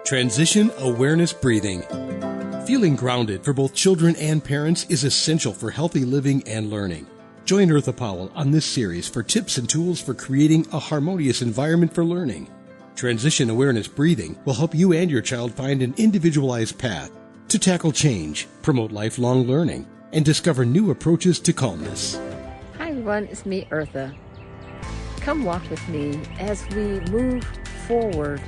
Transition awareness breathing. Feeling grounded for both children and parents is essential for healthy living and learning. Join Eartha Powell on this series for tips and tools for creating a harmonious environment for learning. Transition awareness breathing will help you and your child find an individualized path to tackle change, promote lifelong learning, and discover new approaches to calmness. Hi everyone, it's me, Eartha. Come walk with me as we move forward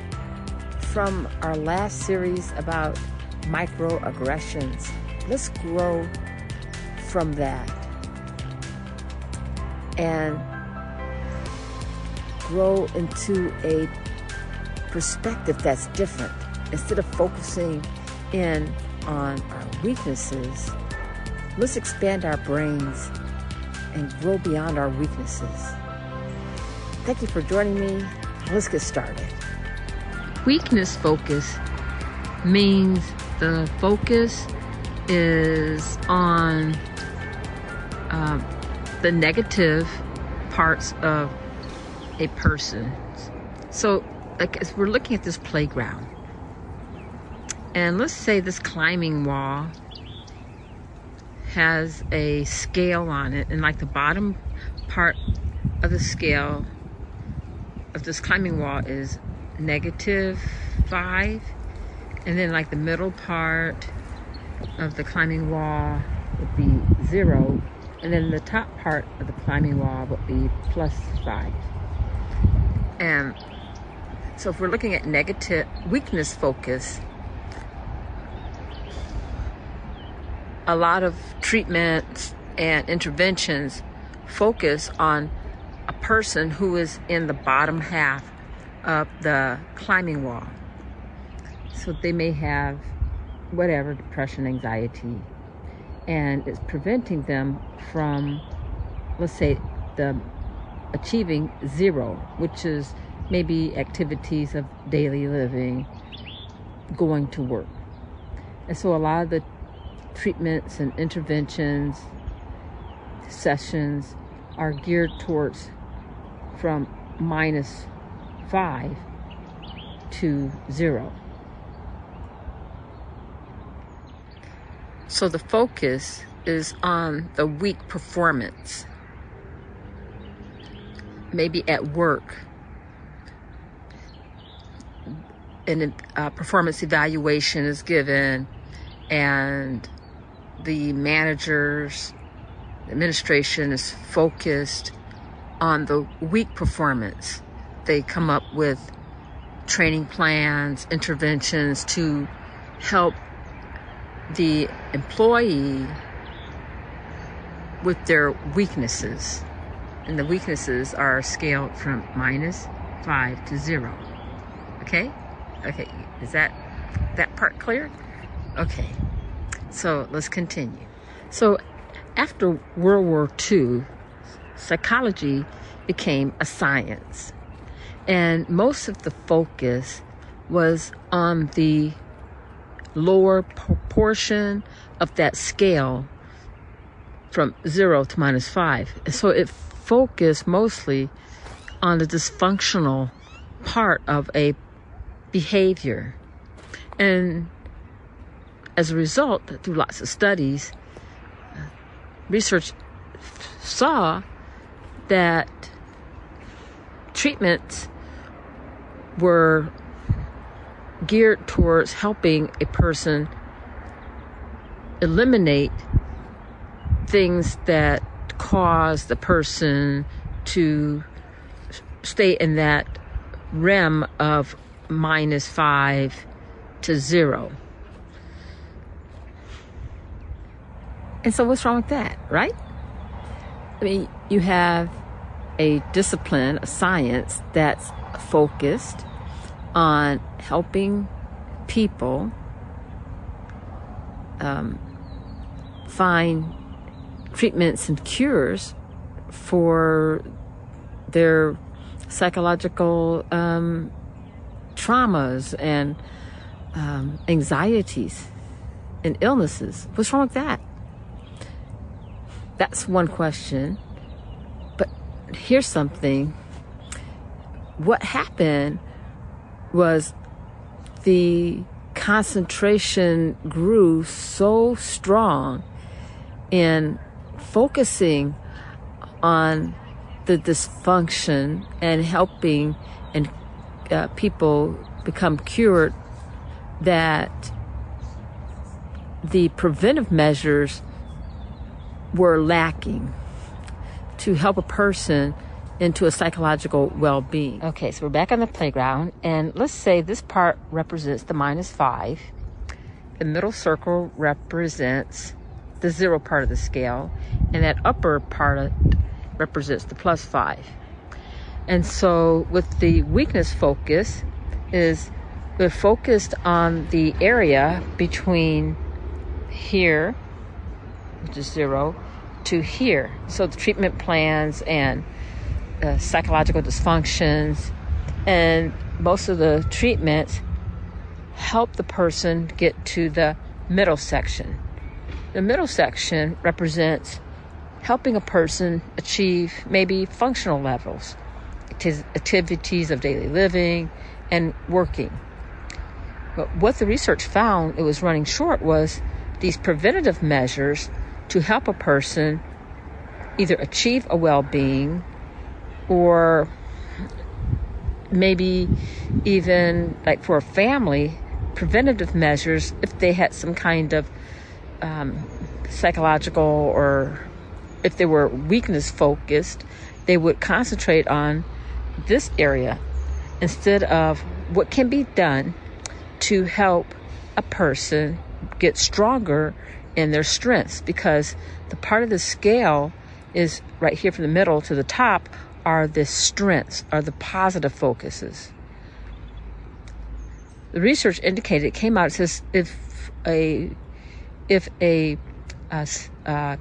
from our last series about microaggressions. Let's grow from that and grow into a perspective that's different. Instead of focusing in on our weaknesses, let's expand our brains and grow beyond our weaknesses. Thank you for joining me. Let's get started. Weakness focus means the focus is on the negative parts of a person. So, like, as we're looking at this playground, and let's say this climbing wall has a scale on it, and like the bottom part of the scale of this climbing wall is -5, and then like the middle part of the climbing wall would be 0, and then the top part of the climbing wall would be +5. And so if we're looking at negative weakness focus, a lot of treatments and interventions focus on a person who is in the bottom half of the climbing wall. So they may have whatever, depression, anxiety, and it's preventing them from, let's say, the achieving 0, which is maybe activities of daily living, going to work. And so a lot of the treatments and interventions, sessions are geared towards from -5 to 0. So the focus is on the weak performance. Maybe at work, and a performance evaluation is given, and the managers, administration is focused on the weak performance. They come up with training plans, interventions to help the employee with their weaknesses. And the weaknesses are scaled from -5 to 0. Okay? Okay, is that part clear? Okay, so let's continue. So after World War II, psychology became a science. And most of the focus was on the lower portion of that scale from 0 to -5. And so it focused mostly on the dysfunctional part of a behavior. And as a result, through lots of studies, research saw that treatments were geared towards helping a person eliminate things that cause the person to stay in that realm of -5 to 0. And so what's wrong with that, right? I mean, you have a discipline, a science that's focused on helping people find treatments and cures for their psychological traumas and anxieties and illnesses. What's wrong with that? That's one question. But here's something. What happened was the concentration grew so strong in focusing on the dysfunction and helping and people become cured, that the preventive measures were lacking to help a person into a psychological well-being. Okay, so we're back on the playground, and let's say this part represents the -5. The middle circle represents the 0 part of the scale, and that upper part represents the +5. And so with the weakness focus we're focused on the area between here, which is 0, to here. So the treatment plans and psychological dysfunctions and most of the treatments help the person get to the middle section. The middle section represents helping a person achieve maybe functional levels, activities of daily living and working. But what the research found it was running short was these preventative measures to help a person either achieve a well-being or maybe even like for a family, preventative measures if they had some kind of psychological, or if they were weakness focused, they would concentrate on this area instead of what can be done to help a person get stronger in their strengths, because the part of the scale is right here from the middle to the top are the strengths, are the positive focuses. The research indicated, it came out, it says if a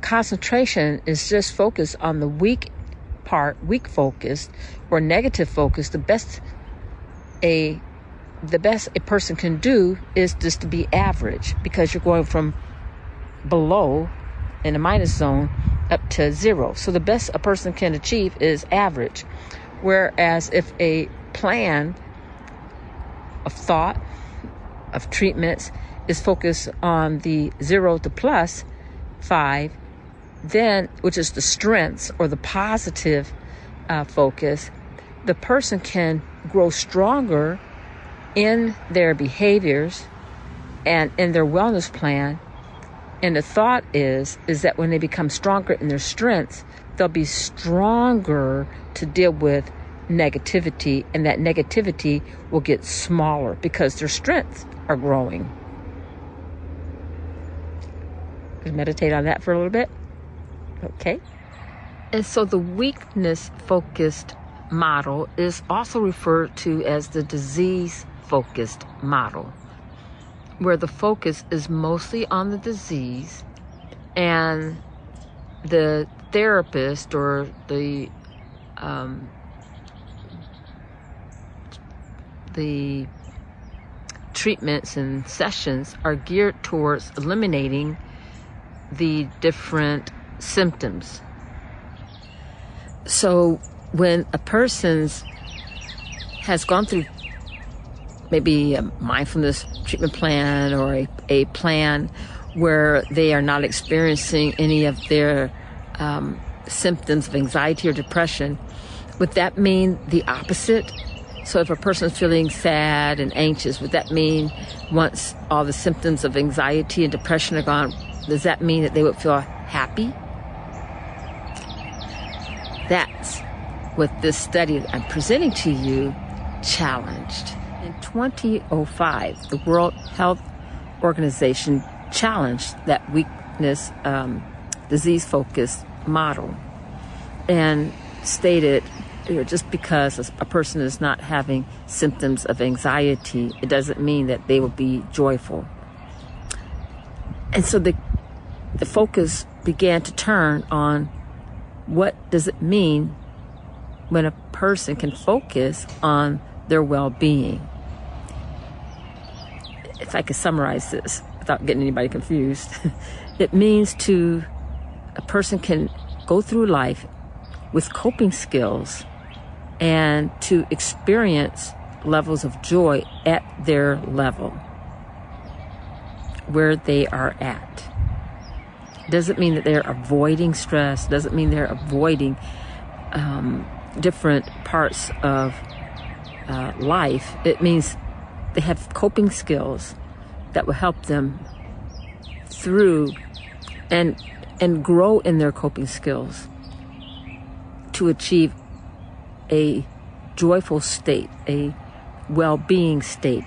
concentration is just focused on the weak part, weak focused or negative focused, the best a person can do is just to be average, because you're going from below in the minus zone up to 0. So the best a person can achieve is average. Whereas if a plan of thought, of treatments is focused on the 0 to +5, then, which is the strengths or the positive focus, the person can grow stronger in their behaviors and in their wellness plan. And the thought is that when they become stronger in their strengths, they'll be stronger to deal with negativity, and that negativity will get smaller because their strengths are growing. Just meditate on that for a little bit. Okay. And so the weakness-focused model is also referred to as the disease-focused model, where the focus is mostly on the disease, and the therapist or the treatments and sessions are geared towards eliminating the different symptoms. So when a person has gone through maybe a mindfulness treatment plan or a plan where they are not experiencing any of their symptoms of anxiety or depression, would that mean the opposite? So if a person is feeling sad and anxious, would that mean once all the symptoms of anxiety and depression are gone, does that mean that they would feel happy? That's what this study that I'm presenting to you challenged. In 2005, the World Health Organization challenged that weakness, disease-focused model, and stated, just because a person is not having symptoms of anxiety, it doesn't mean that they will be joyful. And so the focus began to turn on what does it mean when a person can focus on their well-being. If I could summarize this without getting anybody confused, it means a person can go through life with coping skills and to experience levels of joy at their level, where they are at. Doesn't mean that they're avoiding stress, doesn't mean they're avoiding different parts of life. It means they have coping skills that will help them through and grow in their coping skills to achieve a joyful state, a well-being state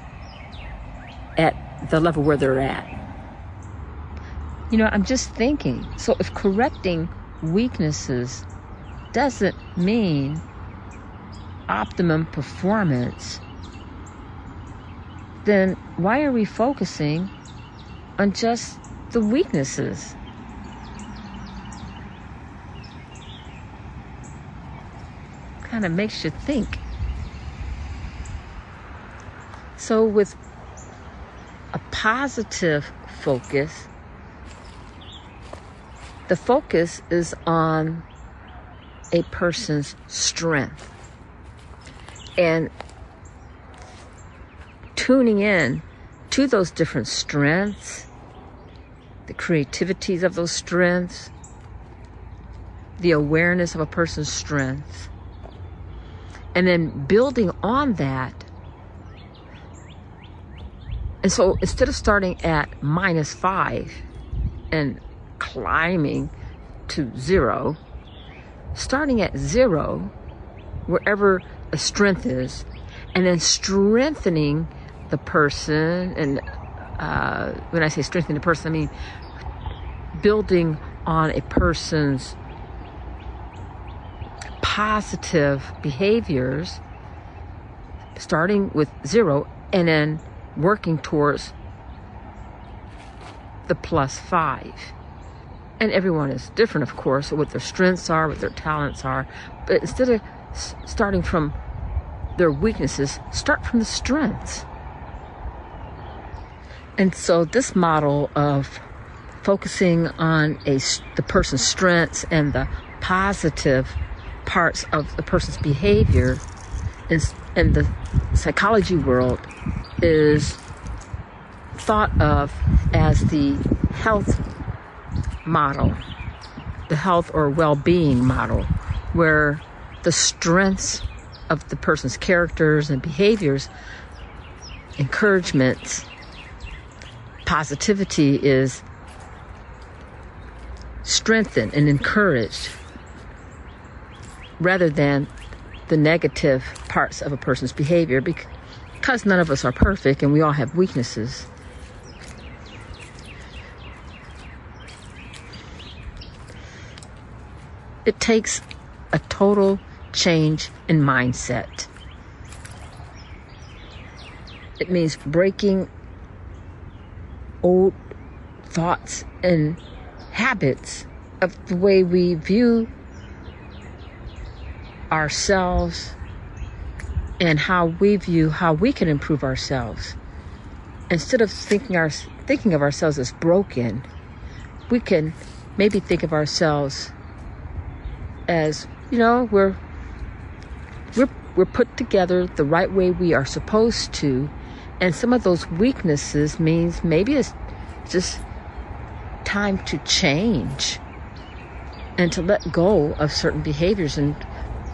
at the level where they're at. I'm just thinking, so if correcting weaknesses doesn't mean optimum performance, then why are we focusing on just the weaknesses? Kind of makes you think. So with a positive focus, the focus is on a person's strength and tuning in to those different strengths, the creativities of those strengths, the awareness of a person's strengths, and then building on that. And so instead of starting at -5 and climbing to 0, starting at 0, wherever a strength is, and then strengthening the person. And when I say strengthening the person, I mean building on a person's positive behaviors, starting with 0 and then working towards the +5. And everyone is different, of course, what their strengths are, what their talents are. But instead of starting from their weaknesses, start from the strengths. And so this model of focusing on the person's strengths and the positive parts of the person's behavior in the psychology world is thought of as the health model, the health or well-being model, where the strengths of the person's characters and behaviors, encouragements, positivity is strengthened and encouraged, rather than the negative parts of a person's behavior, because none of us are perfect and we all have weaknesses. It takes a total change in mindset. It means breaking old thoughts and habits of the way we view ourselves and how we view how we can improve ourselves. Instead of thinking of ourselves as broken, we can maybe think of ourselves as, we're put together the right way we are supposed to, and some of those weaknesses means maybe it's just time to change and to let go of certain behaviors, and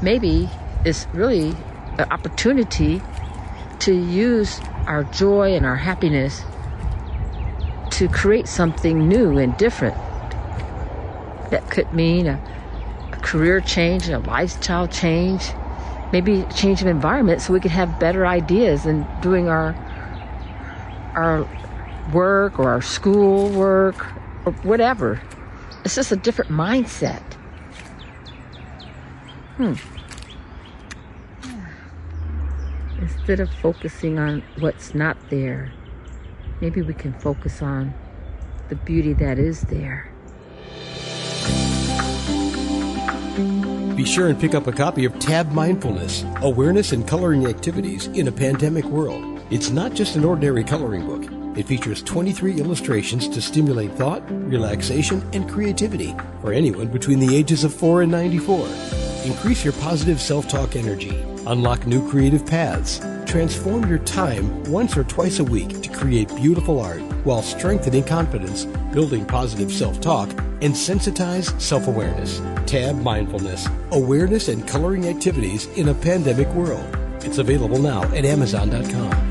maybe it's really an opportunity to use our joy and our happiness to create something new and different. That could mean a career change, a lifestyle change, maybe a change of environment so we can have better ideas in doing our work or our school work or whatever. It's just a different mindset. Instead of focusing on what's not there, maybe we can focus on the beauty that is there. Be sure and pick up a copy of Tab Mindfulness, Awareness and Coloring Activities in a Pandemic World. It's not just an ordinary coloring book. It features 23 illustrations to stimulate thought, relaxation, and creativity for anyone between the ages of 4 and 94. Increase your positive self-talk energy, unlock new creative paths, Transform your time once or twice a week to create beautiful art while strengthening confidence, building positive self-talk, and sensitize self-awareness. Tab Mindfulness, Awareness and Coloring Activities in a Pandemic World. It's available now at Amazon.com.